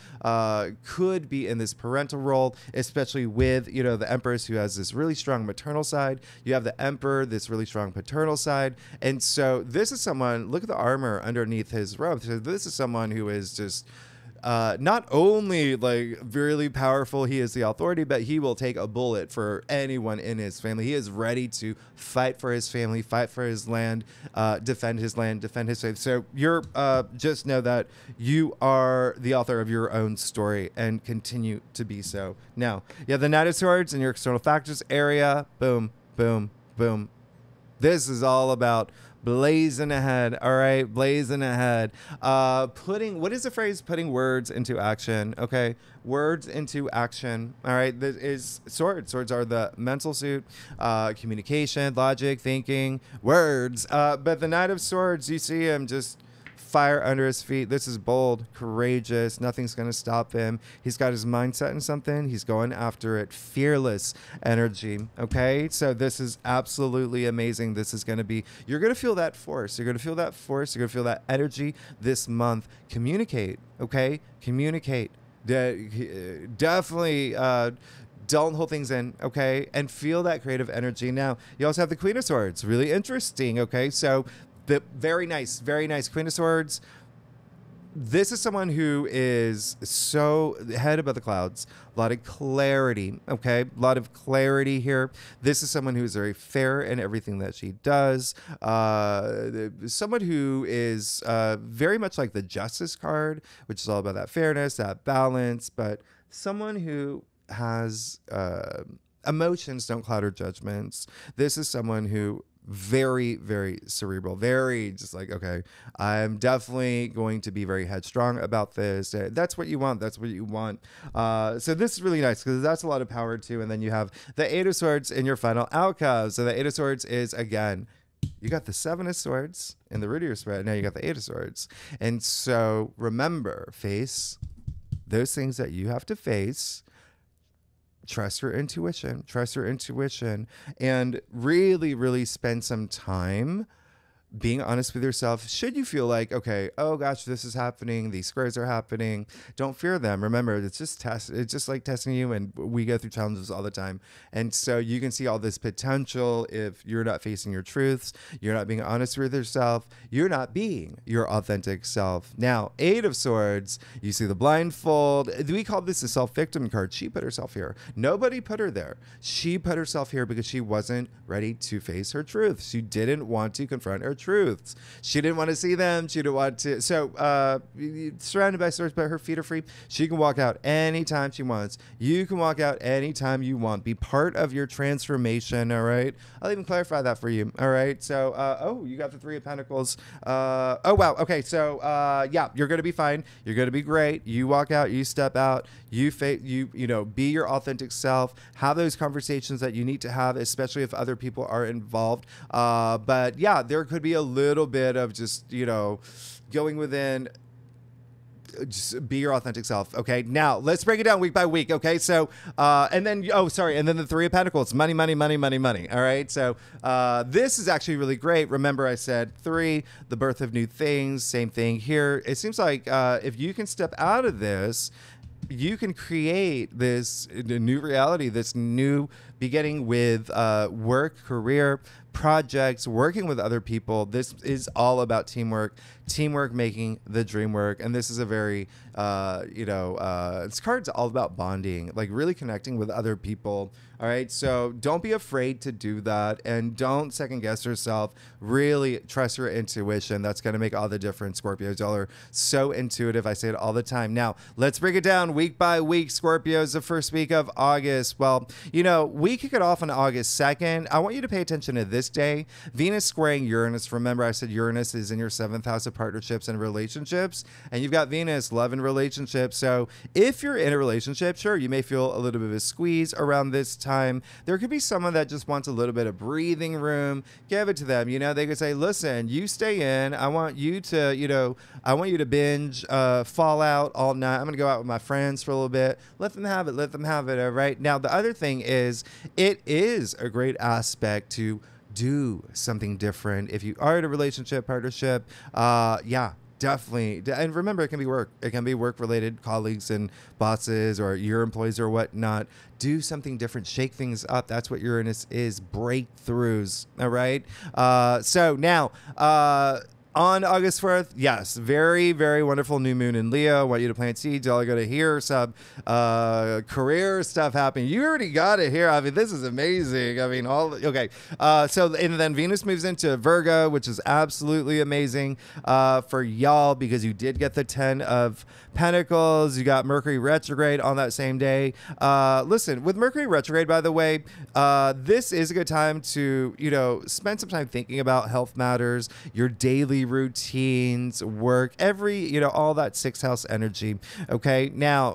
could be in this parental role, especially with, the Empress, who has this really strong maternal side. You have the Emperor, this really strong paternal side. And so this is someone, look at the armor underneath his robe. So this is someone who is just not only like really powerful, he is the authority, but he will take a bullet for anyone in his family. He is ready to fight for his family, fight for his land, defend his faith. So you're just know that you are the author of your own story and continue to be so. Now, you have the Knight of Swords in your external factors area. Boom, boom, boom. This is all about blazing ahead. All right, blazing ahead. What is the phrase? Putting words into action. Okay, words into action. All right, this is swords. Swords are the mental suit, communication, logic, thinking, words. But the Knight of Swords, you see him just fire under his feet. This is bold, courageous. Nothing's going to stop him. He's got his mind set in something. He's going after it. Fearless energy. Okay. So this is absolutely amazing. This is going to be, you're going to feel that force. You're going to feel that force. You're going to feel that energy this month. Communicate. Okay. Communicate. Definitely, don't hold things in, okay? And feel that creative energy. Now, you also have the Queen of Swords. Really interesting, okay? So the very nice Queen of Swords. this is someone who is so head above the clouds, a lot of clarity, okay? A lot of clarity here. This is someone who is very fair in everything that she does. Someone who is very much like the Justice card, which is all about that fairness, that balance, but someone who has emotions don't cloud her judgments. This is someone who very, very cerebral, very just like, okay, I'm definitely going to be very headstrong about this. That's what you want. That's what you want. So this is really nice because that's a lot of power too. And then you have the Eight of Swords in your final outcome. So the Eight of Swords is, again, you got the Seven of Swords in the root of your spread. Now you got the Eight of Swords. And so remember, face those things that you have to face. Trust your intuition, and really, really spend some time being honest with yourself. Should you feel like, okay, oh gosh, this is happening, these squares are happening, don't fear them. Remember, it's just like testing you, and we go through challenges all the time. And so you can see all this potential if you're not facing your truths, you're not being honest with yourself, you're not being your authentic self. Now, Eight of Swords, you see the blindfold. We call this a self-victim card. She put herself here. Nobody put her there. She put herself here because she wasn't ready to face her truth. She didn't want to confront her truths. She didn't want to see them. She didn't want to. So surrounded by swords, but her feet are free. She can walk out anytime she wants. You can walk out anytime you want. Be part of your transformation. All right. I'll even clarify that for you. All right. So, oh, you got the Three of Pentacles. Oh, wow. Okay. So, yeah, you're going to be fine. You're going to be great. You walk out, you step out, you be your authentic self, have those conversations that you need to have, especially if other people are involved. But yeah, there could be a little bit of just, going within. Just be your authentic self. Okay. Now let's break it down week by week. Okay. So, and then the Three of Pentacles, money. All right. So, this is actually really great. Remember I said 3, the birth of new things, same thing here. It seems like, if you can step out of this, you can create this new reality, this new beginning with work, career, projects, working with other people. This is all about teamwork making the dream work. And this is a very, this card's all about bonding, like really connecting with other people. All right. So don't be afraid to do that, and don't second guess yourself. Really trust your intuition. That's going to make all the difference, Scorpios. Y'all are so intuitive. I say it all the time. Now let's break it down week by week. Scorpios, the first week of August. Well, we kick it off on August 2nd. I want you to pay attention to this day. Venus squaring Uranus. Remember I said Uranus is in your 7th house of partnerships and relationships, and you've got Venus, love and relationships. So if you're in a relationship, sure, you may feel a little bit of a squeeze around this time. There could be someone that just wants a little bit of breathing room. Give it to them. They could say, listen, you stay in. I want you to binge Fallout all night. I'm going to go out with my friends for a little bit. Let them have it. All right. Now, the other thing is, it is a great aspect to do something different. If you are in a relationship, partnership, definitely. And remember, it can be work. It can be work-related, colleagues and bosses or your employees or whatnot. Do something different. Shake things up. That's what Uranus is. Breakthroughs. All right? So now, on August 4th, yes, very, very wonderful new moon in Leo. I want you to plant seeds. Y'all are going to hear some career stuff happening. You already got it here. I mean, this is amazing. I mean, okay. And then Venus moves into Virgo, which is absolutely amazing for y'all because you did get the 10 of Pentacles. You got Mercury retrograde on that same day. Listen, with Mercury retrograde, by the way, this is a good time to, spend some time thinking about health matters, your daily routines, work, all that 6th house energy. Okay. Now,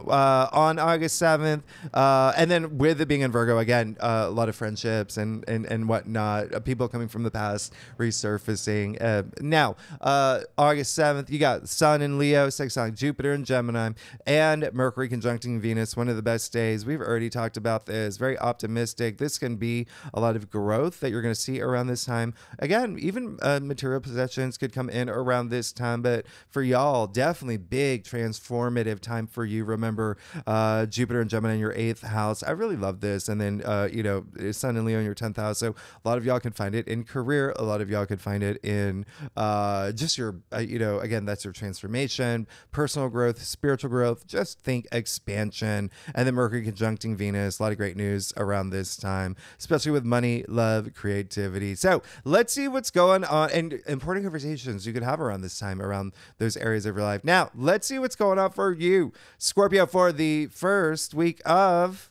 on August 7th, and then with it being in Virgo, again, a lot of friendships and whatnot, people coming from the past resurfacing. Now, August 7th, you got Sun in Leo, sextile Jupiter in Gemini, and Mercury conjuncting Venus. One of the best days. We've already talked about this. Very optimistic. This can be a lot of growth that you're going to see around this time. Again, even material possessions could come in around this time. But for y'all, definitely big transformative time for you. Remember, Jupiter and Gemini in your 8th house. I really love this. And then, Sun and Leo in your 10th house. So a lot of y'all can find it in career. A lot of y'all could find it in just your, again, that's your transformation, personal growth, spiritual growth. Just think expansion. And then Mercury conjuncting Venus. A lot of great news around this time, especially with money, love, creativity. So let's see what's going on and important conversations you could have around this time, around those areas of your life. Now, let's see what's going on for you, Scorpio, for the first week of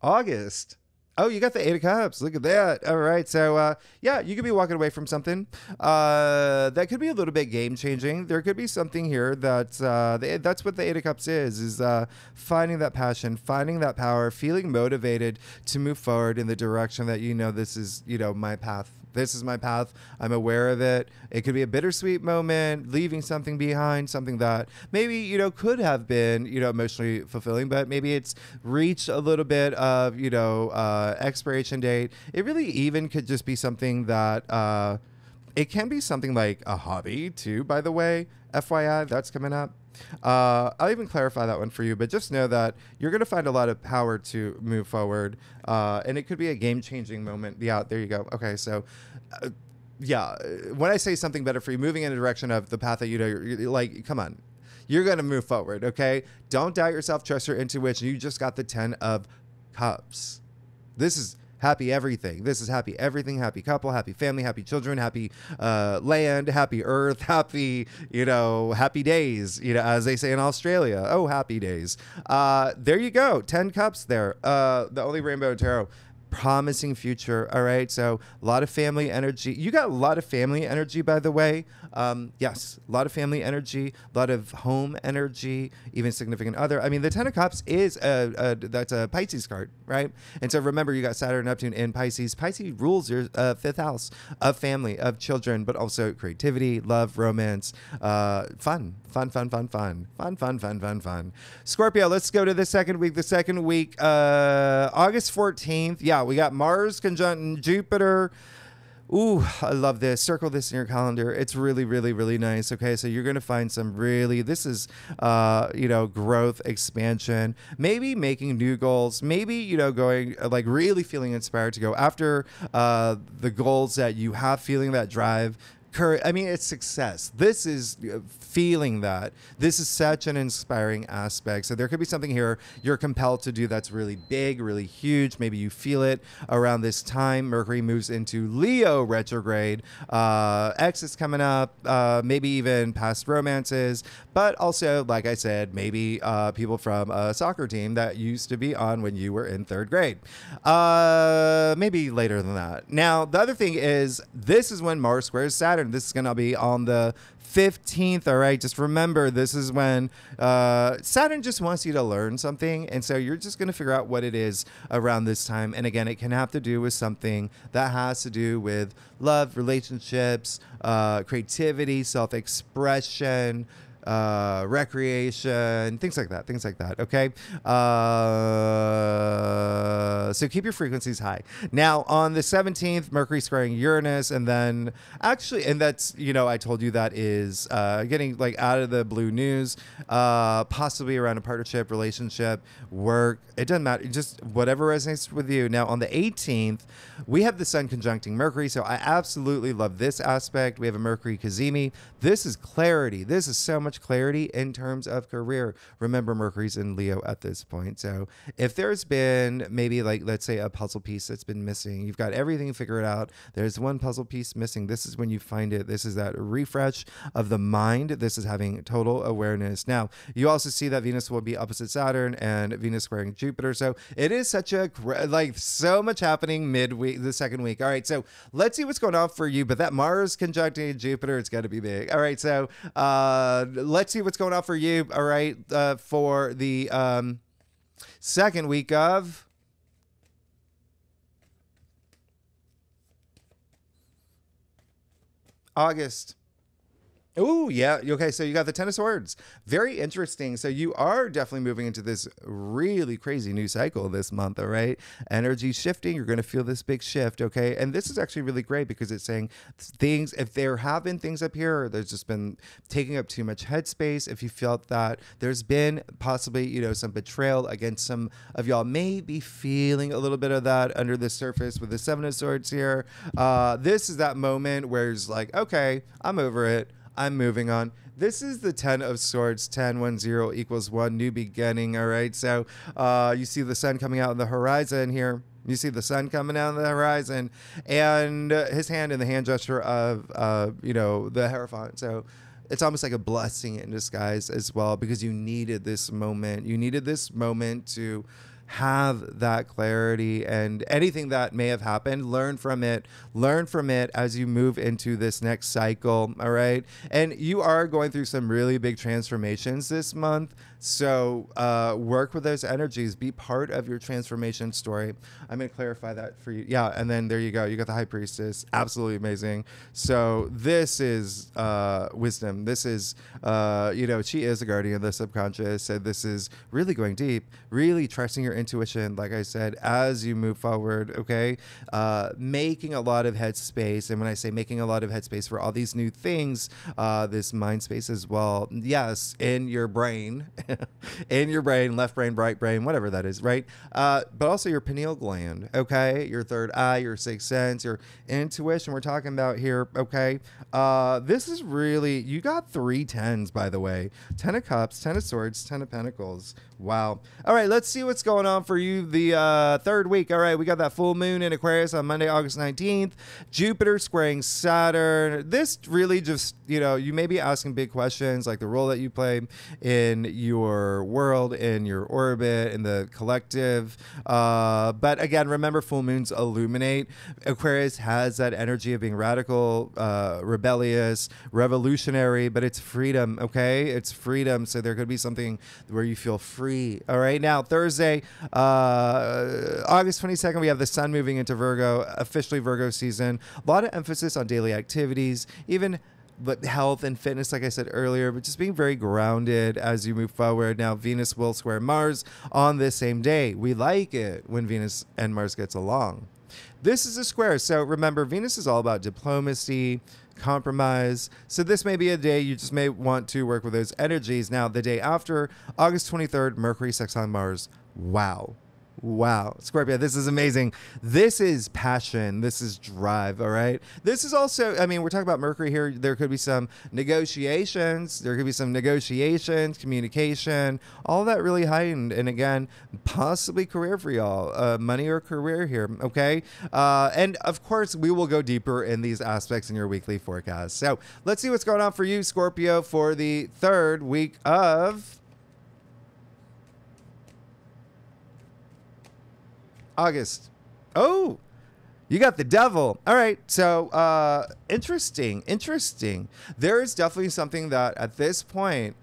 August. Oh, you got the 8 of Cups. Look at that. All right. So, you could be walking away from something that could be a little bit game changing. There could be something here that's what the 8 of Cups is finding that passion, finding that power, feeling motivated to move forward in the direction that, this is, my path. This is my path. I'm aware of it. It could be a bittersweet moment, leaving something behind, something that maybe, could have been, emotionally fulfilling, but maybe it's reached a little bit of, expiration date. It really even could just be something that, it can be something like a hobby too, by the way. FYI, that's coming up. I'll even clarify that one for you, but just know that you're going to find a lot of power to move forward. And it could be a game-changing moment. Yeah, there you go. Okay, so when I say something better for you, moving in a direction of the path that you're like, come on, you're going to move forward, okay? Don't doubt yourself, trust your intuition. You just got the 10 of Cups. This is happy everything. This is happy everything, happy couple, happy family, happy children, happy land, happy earth, happy, happy days, as they say in Australia. Oh, happy days. There you go. 10 Cups there. The only rainbow in tarot. Promising future. All right. So a lot of family energy. You got a lot of family energy, by the way. Yes, a lot of family energy, a lot of home energy, even significant other. I mean, the 10 of Cups is that's a Pisces card, right? And so remember, you got Saturn and Neptune in Pisces. Pisces rules your 5th house of family, of children, but also creativity, love, romance, fun. Scorpio, let's go to the second week. The second week, August 14th. Yeah, we got Mars conjunct Jupiter. Ooh, I love this. Circle this in your calendar. It's really, really, really nice. Okay, so you're going to find some this is, growth, expansion, maybe making new goals, maybe, going, like really feeling inspired to go after the goals that you have, feeling that drive. I mean, it's success. This is feeling that. This is such an inspiring aspect. So there could be something here you're compelled to do that's really big, really huge. Maybe you feel it around this time. Mercury moves into Leo retrograde. X is coming up. Maybe even past romances. But also, like I said, maybe people from a soccer team that used to be on when you were in 3rd grade. Maybe later than that. Now, the other thing is, this is when Mars squares Saturn. This is going to be on the 15th. All right. Just remember, this is when Saturn just wants you to learn something. And so you're just going to figure out what it is around this time. And again, it can have to do with something that has to do with love, relationships, creativity, self-expression, recreation, things like that. Okay. So keep your frequencies high. Now on the 17th, Mercury squaring Uranus, and then and that's, I told you that is getting like out of the blue news, possibly around a partnership, relationship, work. It doesn't matter. Just whatever resonates with you. Now on the 18th, we have the Sun conjuncting Mercury. So I absolutely love this aspect. We have a Mercury Cazimi. This is clarity. This is so much clarity in terms of career. Remember, Mercury's in Leo at this point. So if there's been maybe like, let's say, a puzzle piece that's been missing, you've got everything figured out. There's one puzzle piece missing. This is when you find it. This is that refresh of the mind. This is having total awareness. Now, you also see that Venus will be opposite Saturn and Venus squaring Jupiter. So it is such a, so much happening midweek, the second week. All right. So let's see what's going on for you. But that Mars conjuncting Jupiter, it's got to be big. All right. So let's see what's going on for you. All right. For the second week of August. Oh, yeah. Okay, so you got the Ten of Swords. Very interesting. So you are definitely moving into this really crazy new cycle this month, all right? Energy shifting. You're going to feel this big shift, okay? And this is actually really great because it's saying things, if there have been things up here, or there's just been taking up too much headspace, if you felt that there's been possibly, some betrayal against some of y'all, may be feeling a little bit of that under the surface with the Seven of Swords here. This is that moment where it's like, okay, I'm over it. I'm moving on. This is the 10 of Swords. 10, 1, 0 equals 1, new beginning. All right. So you see the sun coming out on the horizon here. You see the sun coming out on the horizon, and his hand in the hand gesture of, the Hierophant. So it's almost like a blessing in disguise as well, because you needed this moment. You needed this moment to have that clarity, and anything that may have happened, learn from it as you move into this next cycle. All right. And you are going through some really big transformations this month. So work with those energies, be part of your transformation story. I'm going to clarify that for you. Yeah. And then there you go. You got the High Priestess. Absolutely amazing. So this is wisdom. This is, she is a guardian of the subconscious. So this is really going deep, really trusting your intuition, like I said, as you move forward. Okay. Making a lot of headspace. And when I say making a lot of headspace for all these new things, this mind space as well. Yes. In your brain. In your brain, left brain, right brain, whatever that is, right? But also your pineal gland, okay? Your third eye, your sixth sense, your intuition we're talking about here, okay? This is really, you got 3 tens, by the way. 10 of Cups, 10 of Swords, 10 of Pentacles. Wow. All right, let's see what's going on for you the third week. All right, we got that full moon in Aquarius on Monday, August 19th. Jupiter squaring Saturn. This really just, you may be asking big questions like the role that you play in your world, in your orbit, in the collective. But again, remember, full moons illuminate. Aquarius has that energy of being radical, rebellious, revolutionary, but it's freedom, okay? It's freedom. So there could be something where you feel free. All right. Now, Thursday, August 22nd, we have the sun moving into Virgo, officially Virgo season. A lot of emphasis on daily activities, even but health and fitness, like I said earlier, but just being very grounded as you move forward. Now, Venus will square Mars on this same day. We like it when Venus and Mars gets along. This is a square. So remember, Venus is all about diplomacy, compromise. So this may be a day you just may want to work with those energies. Now, the day after, August 23rd, Mercury sextile Mars. Wow. Wow. Scorpio, this is amazing. This is passion. This is drive. All right. This is also, we're talking about Mercury here. There could be some negotiations. Communication, all that really heightened. And again, possibly career for y'all, money or career here. Okay. And of course, we will go deeper in these aspects in your weekly forecast. So let's see what's going on for you, Scorpio, for the third week of August. Oh, you got the devil. All right. So interesting. There is definitely something that at this point,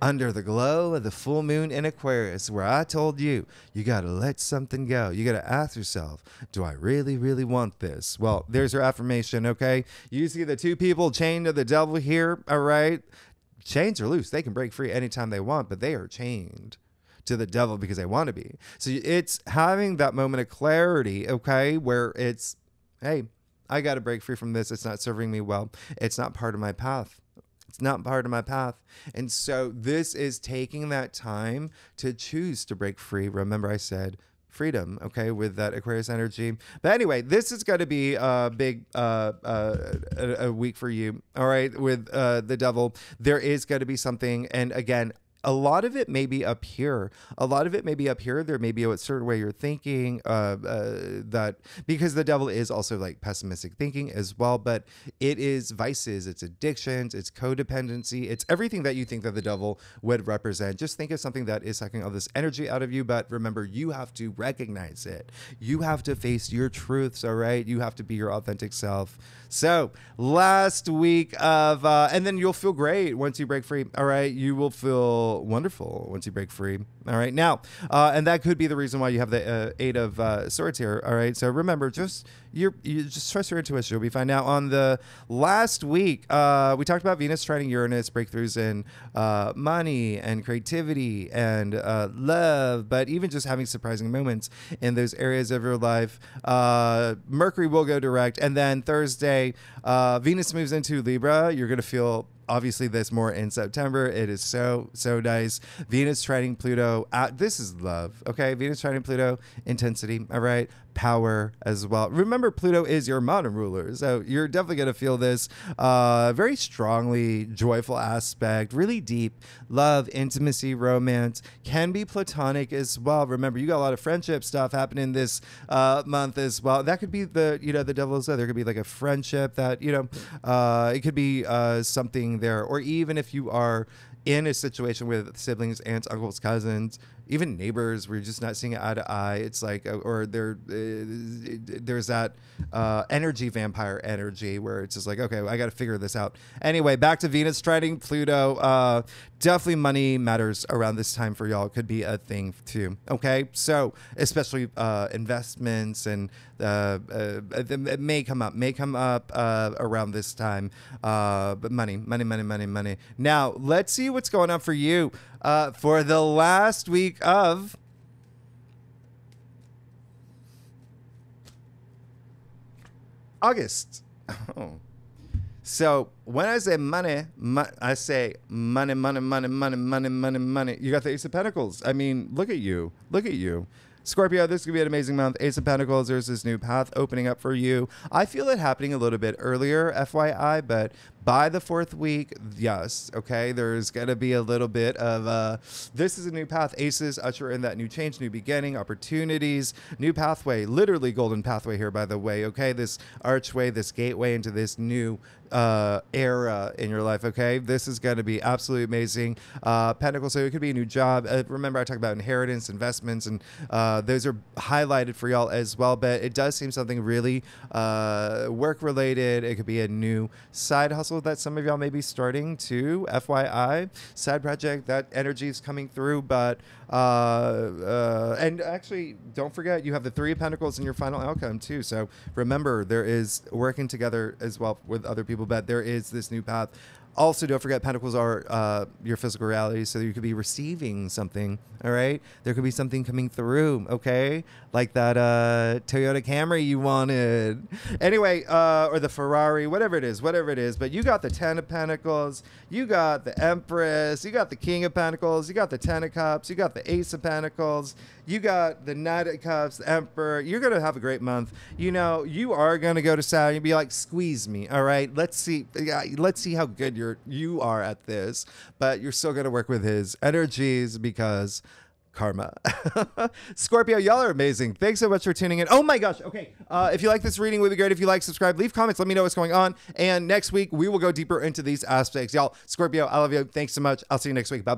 under the glow of the full moon in Aquarius, where I told you, you got to let something go. You got to ask yourself, do I really, really want this? Well, there's your affirmation. Okay. You see the 2 people chained to the devil here. All right. Chains are loose. They can break free anytime they want, but they are chained to the devil because they want to be. So it's having that moment of clarity, okay, where it's, hey, I got to break free from this. It's not serving me well. It's not part of my path. And so this is taking that time to choose to break free. Remember, I said freedom, okay, with that Aquarius energy. But anyway, this is going to be a big a week for you, all right, with the devil. There is going to be something, and again, a lot of it may be up here. There may be a certain way you're thinking that, because the devil is also like pessimistic thinking as well, but it is vices, it's addictions, it's codependency, it's everything that you think that the devil would represent. Just think of something that is sucking all this energy out of you, but remember, you have to recognize it. You have to face your truths, all right? You have to be your authentic self. So last week of, and then you'll feel great once you break free, all right? You will feel wonderful once you break free. All right. Now, and that could be the reason why you have the 8 of Swords here. All right. So remember, just you just trust your intuition. You'll be fine. Now, on the last week, we talked about Venus trining Uranus, breakthroughs in money and creativity and love, but even just having surprising moments in those areas of your life. Mercury will go direct, and then Thursday, Venus moves into Libra. You're going to feel obviously this more in September. It is so nice. Venus trining Pluto. This is love. Okay. Venus trining Pluto, intensity. All right. Power as well. Remember, Pluto is your modern ruler. So you're definitely going to feel this very strongly joyful aspect, really deep love, intimacy, romance, can be platonic as well. Remember, you got a lot of friendship stuff happening this month as well. That could be the devil's there. There could be like a friendship that, it could be something there, or even if you are in a situation with siblings, aunts, uncles, cousins, even neighbors, where you're just not seeing eye to eye. It's like, or there's that energy, vampire energy, where it's just like, okay, I got to figure this out. Anyway, back to Venus trining Pluto. Definitely money matters around this time for y'all. It could be a thing too. Okay, so especially investments and it may come up around this time. But money. Now let's see what's going on for you for the last week of August. Oh. So when I say money, I say money. You got the Ace of Pentacles. I mean, look at you. Scorpio, this could be an amazing month. Ace of Pentacles, there's this new path opening up for you. I feel it happening a little bit earlier, FYI, but by the 4th week, yes, okay, there's going to be a little bit of, this is a new path. Aces usher in that new change, new beginning, opportunities, new pathway, literally golden pathway here, by the way, okay? This archway, this gateway into this new era in your life, okay? This is going to be absolutely amazing. Pentacles, so it could be a new job. Remember, I talked about inheritance, investments, and those are highlighted for y'all as well, but it does seem something really work-related. It could be a new side hustle that some of y'all may be starting to, FYI. Side project, that energy is coming through, but and actually, don't forget, you have the 3 of Pentacles in your final outcome, too, so remember, there is working together as well with other people, but there is this new path. Also, don't forget, Pentacles are your physical reality, so you could be receiving something, all right? There could be something coming through, okay? Like that Toyota Camry you wanted. Anyway, or the Ferrari, whatever it is. But you got the 10 of Pentacles, you got the Empress, you got the King of Pentacles, you got the 10 of Cups, you got the Ace of Pentacles, you got the Knight of Cups, the Emperor. You're going to have a great month. You know, you are going to go to Saturn and be like, squeeze me, all right? Let's see how good you are at this, but you're still going to work with his energies because karma. Scorpio, y'all are amazing. Thanks so much for tuning in. Oh my gosh. Okay. If you like this reading, it would be great if you like, subscribe, leave comments, let me know what's going on. And next week, we will go deeper into these aspects. Y'all, Scorpio, I love you. Thanks so much. I'll see you next week. Bye-bye.